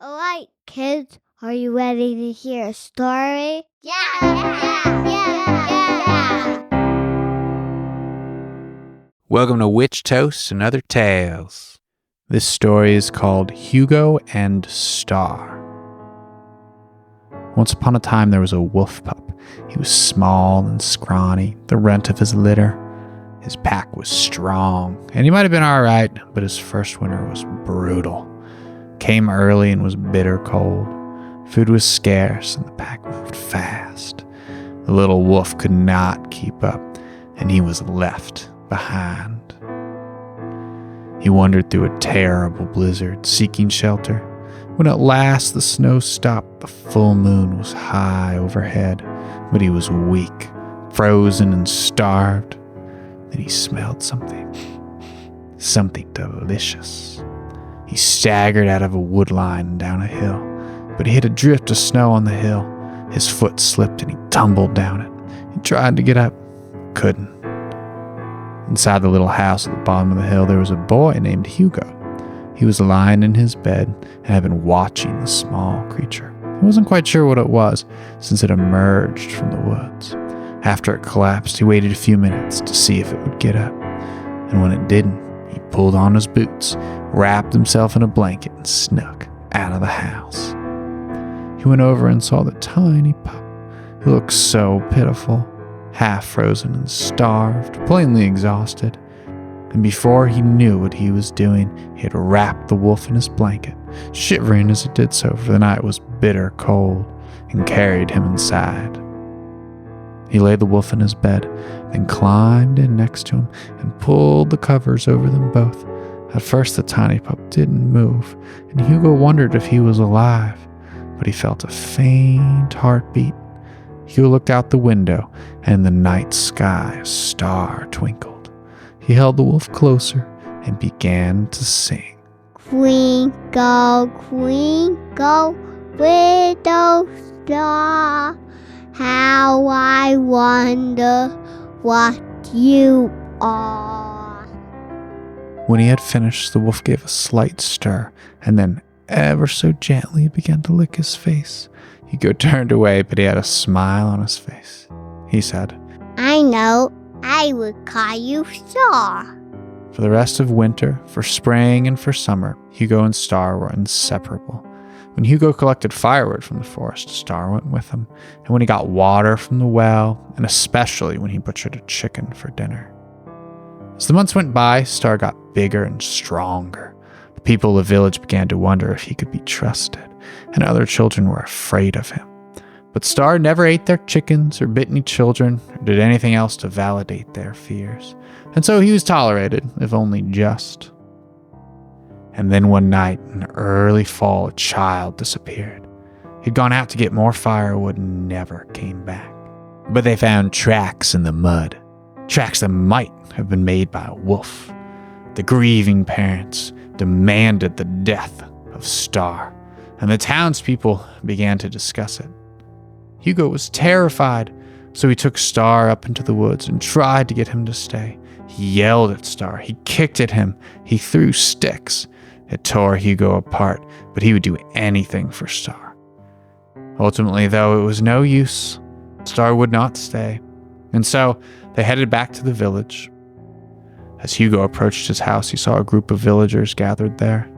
All right, kids, are you ready to hear a story? Yeah. Welcome to Witch Toast and Other Tales. This story is called Hugo and Star. Once upon a time there was a wolf pup. He was small and scrawny, the runt of his litter. His pack was strong, and he might have been alright, but his first winter was brutal. Came early and was bitter cold. Food was scarce, and the pack moved fast. The little wolf could not keep up, and he was left behind. He wandered through a terrible blizzard, seeking shelter. When at last the snow stopped, the full moon was high overhead, but he was weak, frozen, and starved. Then he smelled something delicious. He staggered out of a wood line and down a hill, but he hit a drift of snow on the hill. His foot slipped and he tumbled down it. He tried to get up, couldn't. Inside the little house at the bottom of the hill, there was a boy named Hugo. He was lying in his bed and had been watching the small creature. He wasn't quite sure what it was, since it emerged from the woods. After it collapsed, he waited a few minutes to see if it would get up. And when it didn't, he pulled on his boots, wrapped himself in a blanket, and snuck out of the house. He went over and saw the tiny pup. He looked so pitiful, half frozen and starved, plainly exhausted. And before he knew what he was doing, he had wrapped the wolf in his blanket, shivering as he did so, for the night was bitter cold, and carried him inside. He laid the wolf in his bed, then climbed in next to him and pulled the covers over them both. At first the tiny pup didn't move, and Hugo wondered if he was alive, but he felt a faint heartbeat. Hugo looked out the window, and in the night sky a star twinkled. He held the wolf closer and began to sing. Twinkle, twinkle, little star, how I wonder what you are. When he had finished, the wolf gave a slight stir, and then ever so gently began to lick his face. Hugo turned away, but he had a smile on his face. He said, I know, I would call you Star. For the rest of winter, for spring, and for summer, Hugo and Star were inseparable. When Hugo collected firewood from the forest, Star went with him, and when he got water from the well, and especially when he butchered a chicken for dinner. As the months went by, Star got bigger and stronger. The people of the village began to wonder if he could be trusted, and other children were afraid of him. But Star never ate their chickens or bit any children or did anything else to validate their fears, and so he was tolerated, if only just. And then one night in early fall, a child disappeared. He'd gone out to get more firewood and never came back. But they found tracks in the mud, tracks that might have been made by a wolf. The grieving parents demanded the death of Star, and the townspeople began to discuss it. Hugo was terrified, so he took Star up into the woods and tried to get him to stay. He yelled at Star, he kicked at him, he threw sticks. It tore Hugo apart, but he would do anything for Star. Ultimately, though, it was no use. Star would not stay, and so they headed back to the village. As Hugo approached his house, he saw a group of villagers gathered there.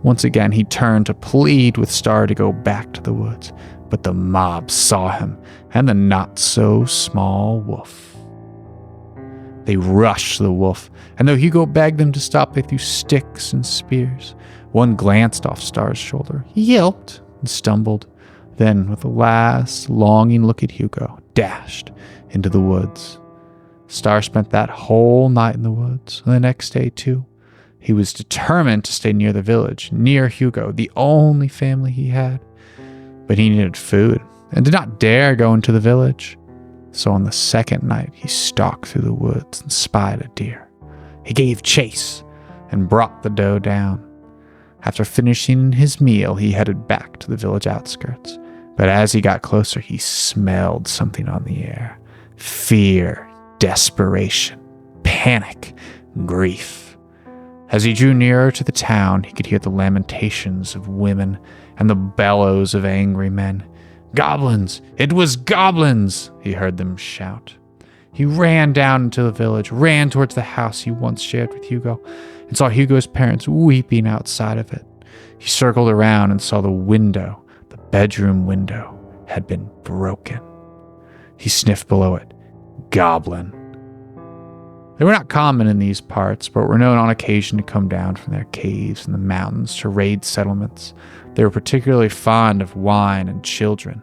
Once again, he turned to plead with Star to go back to the woods, but the mob saw him and the not-so-small wolf. They rushed the wolf, and though Hugo begged them to stop, they threw sticks and spears. One glanced off Star's shoulder. He yelped and stumbled, then, with a last longing look at Hugo, dashed into the woods. Star spent that whole night in the woods, and the next day, too. He was determined to stay near the village, near Hugo, the only family he had. But he needed food, and did not dare go into the village. So on the second night, he stalked through the woods and spied a deer. He gave chase and brought the doe down. After finishing his meal, he headed back to the village outskirts. But as he got closer, he smelled something on the air. Fear, desperation, panic, grief. As he drew nearer to the town, he could hear the lamentations of women and the bellows of angry men. "Goblins! It was goblins!" he heard them shout. He ran down into the village, ran towards the house he once shared with Hugo, and saw Hugo's parents weeping outside of it. He circled around and saw the bedroom window, had been broken. He sniffed below it. Goblin. They were not common in these parts, but were known on occasion to come down from their caves in the mountains to raid settlements. They were particularly fond of wine and children.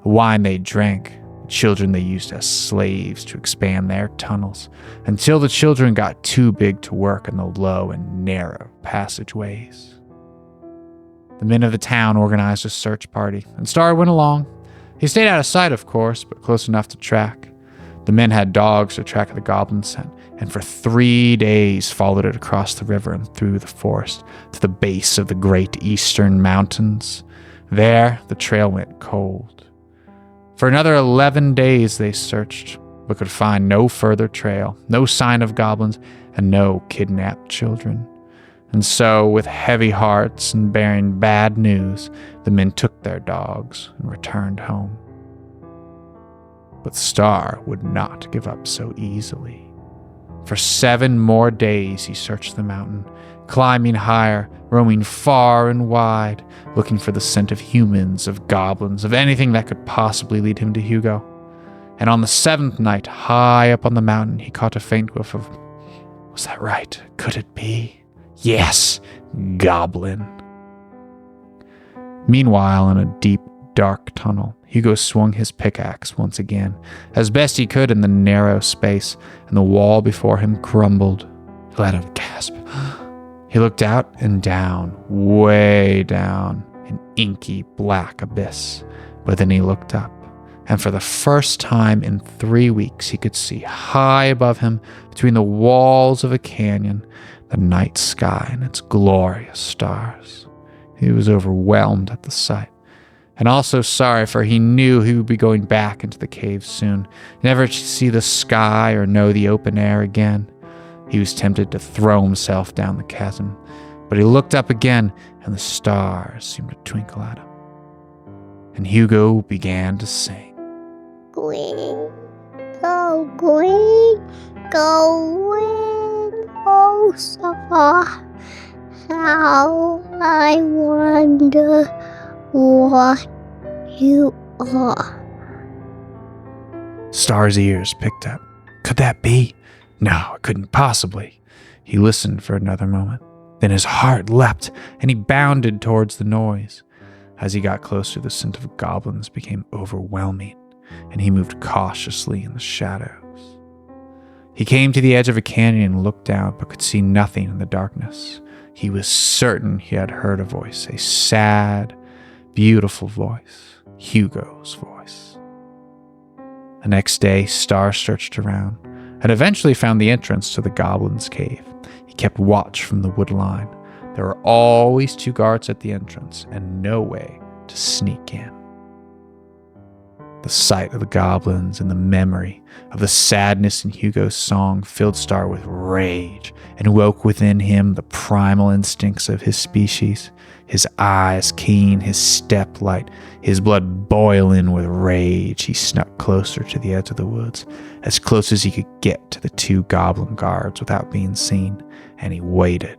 The wine they drank, the children they used as slaves to expand their tunnels, until the children got too big to work in the low and narrow passageways. The men of the town organized a search party, and Star went along. He stayed out of sight, of course, but close enough to track. The men had dogs to track the goblin scent, and for 3 days followed it across the river and through the forest to the base of the great eastern mountains. There, the trail went cold. For another 11 days they searched, but could find no further trail, no sign of goblins, and no kidnapped children. And so, with heavy hearts and bearing bad news, the men took their dogs and returned home. But Star would not give up so easily. For 7 more days he searched the mountain, climbing higher, roaming far and wide, looking for the scent of humans, of goblins, of anything that could possibly lead him to Hugo. And on the 7th night, high up on the mountain, he caught a faint whiff of, was that right? Could it be? Yes, goblin. Meanwhile, in a deep, dark tunnel, Hugo swung his pickaxe once again, as best he could in the narrow space, and the wall before him crumbled. He let out a gasp. He looked out and down, way down, an inky black abyss. But then he looked up, and for the first time in 3 weeks, he could see high above him, between the walls of a canyon, the night sky and its glorious stars. He was overwhelmed at the sight, and also sorry, for he knew he would be going back into the cave soon, never to see the sky or know the open air again. He was tempted to throw himself down the chasm, but he looked up again, and the stars seemed to twinkle at him. And Hugo began to sing. Green, go green, go green, oh star, how I wonder what you are. Star's ears picked up. Could that be? No, it couldn't possibly. He listened for another moment. Then his heart leapt, and he bounded towards the noise. As he got closer, the scent of goblins became overwhelming, and he moved cautiously in the shadows. He came to the edge of a canyon and looked down, but could see nothing in the darkness. He was certain he had heard a voice, a sad, beautiful voice, Hugo's voice. The next day, Star searched around, and eventually found the entrance to the goblin's cave. He kept watch from the wood line. There were always 2 guards at the entrance, and no way to sneak in. The sight of the goblins and the memory of the sadness in Hugo's song filled Star with rage and woke within him the primal instincts of his species. His eyes keen, his step light, his blood boiling with rage, he snuck closer to the edge of the woods, as close as he could get to the 2 goblin guards without being seen, and he waited.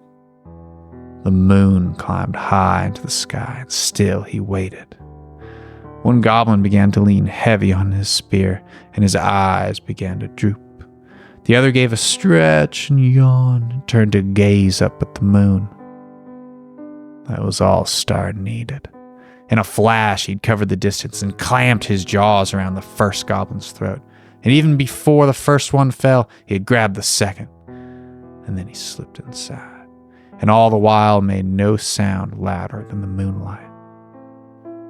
The moon climbed high into the sky, and still he waited. One goblin began to lean heavy on his spear, and his eyes began to droop. The other gave a stretch and yawn and turned to gaze up at the moon. That was all Star needed. In a flash, he'd covered the distance and clamped his jaws around the first goblin's throat. And even before the first one fell, he had grabbed the second. And then he slipped inside, and all the while made no sound louder than the moonlight.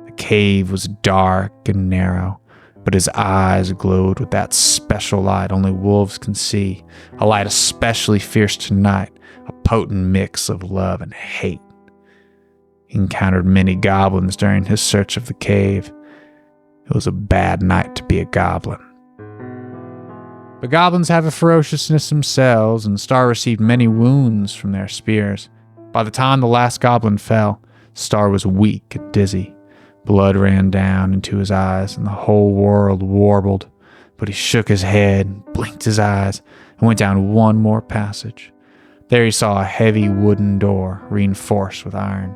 The cave was dark and narrow, but his eyes glowed with that special light only wolves can see, a light especially fierce tonight, a potent mix of love and hate. He encountered many goblins during his search of the cave. It was a bad night to be a goblin. But goblins have a ferociousness themselves, and Star received many wounds from their spears. By the time the last goblin fell, Star was weak and dizzy. Blood ran down into his eyes, and the whole world warbled. But he shook his head, blinked his eyes, and went down one more passage. There he saw a heavy wooden door, reinforced with iron.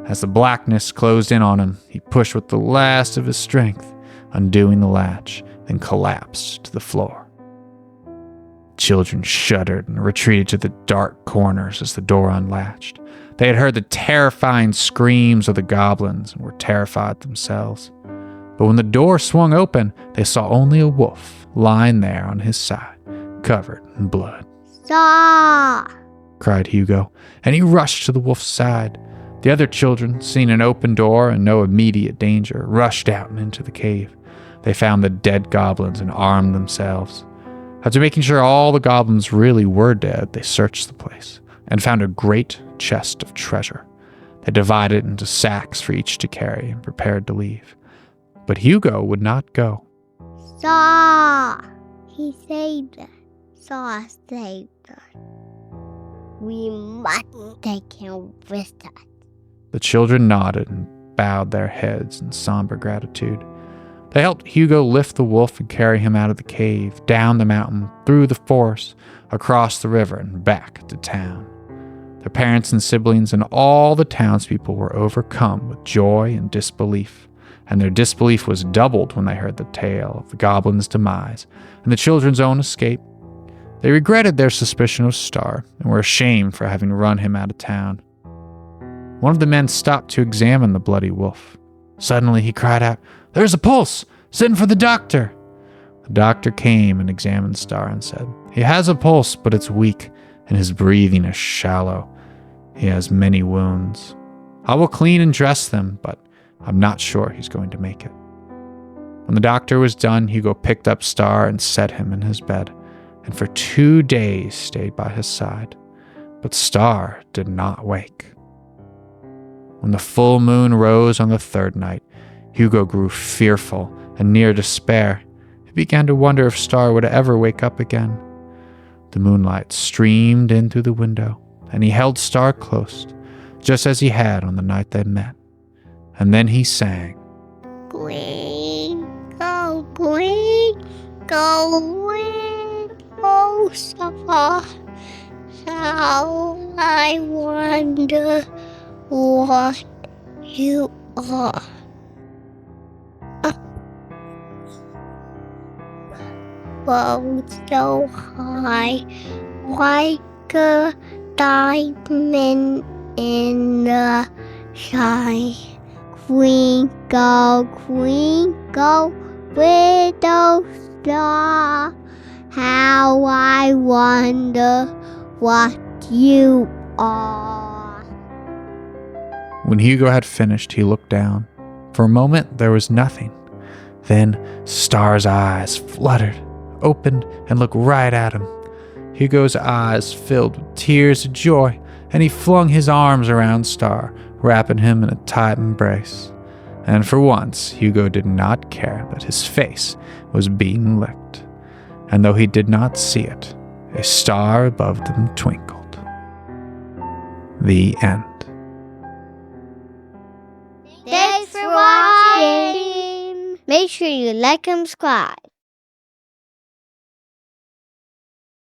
As the blackness closed in on him, he pushed with the last of his strength, undoing the latch, then collapsed to the floor. Children shuddered and retreated to the dark corners as the door unlatched. They had heard the terrifying screams of the goblins and were terrified themselves. But when the door swung open, they saw only a wolf lying there on his side, covered in blood. Star! Cried Hugo, and he rushed to the wolf's side. The other children, seeing an open door and no immediate danger, rushed out and into the cave. They found the dead goblins and armed themselves. After making sure all the goblins really were dead, they searched the place and found a great chest of treasure. They divided it into sacks for each to carry and prepared to leave. But Hugo would not go. Star! He saved us. Star saved us. We must take him with us. The children nodded and bowed their heads in somber gratitude. They helped Hugo lift the wolf and carry him out of the cave, down the mountain, through the forest, across the river, and back to town. Their parents and siblings and all the townspeople were overcome with joy and disbelief, and their disbelief was doubled when they heard the tale of the goblin's demise and the children's own escape. They regretted their suspicion of Star and were ashamed for having run him out of town. One of the men stopped to examine the bloody wolf. Suddenly he cried out, "There's a pulse! Send for the doctor!" The doctor came and examined Star and said, "He has a pulse, but it's weak, and his breathing is shallow. He has many wounds. I will clean and dress them, but I'm not sure he's going to make it." When the doctor was done, Hugo picked up Star and set him in his bed, and for 2 days stayed by his side. But Star did not wake. When the full moon rose on the third night, Hugo grew fearful and near despair. He began to wonder if Star would ever wake up again. The moonlight streamed in through the window, and he held Star close, just as he had on the night they met. And then he sang, Twinkle, twinkle, little star, how I wonder what you are. Above so high, like a diamond in the sky. Twinkle, twinkle, little star, how I wonder what you are. When Hugo had finished, he looked down. For a moment, there was nothing. Then Star's eyes fluttered, opened, and looked right at him. Hugo's eyes filled with tears of joy, and he flung his arms around Star, wrapping him in a tight embrace. And for once, Hugo did not care that his face was being licked. And though he did not see it, a star above them twinkled. The end. Thanks for watching. Make sure you like and subscribe.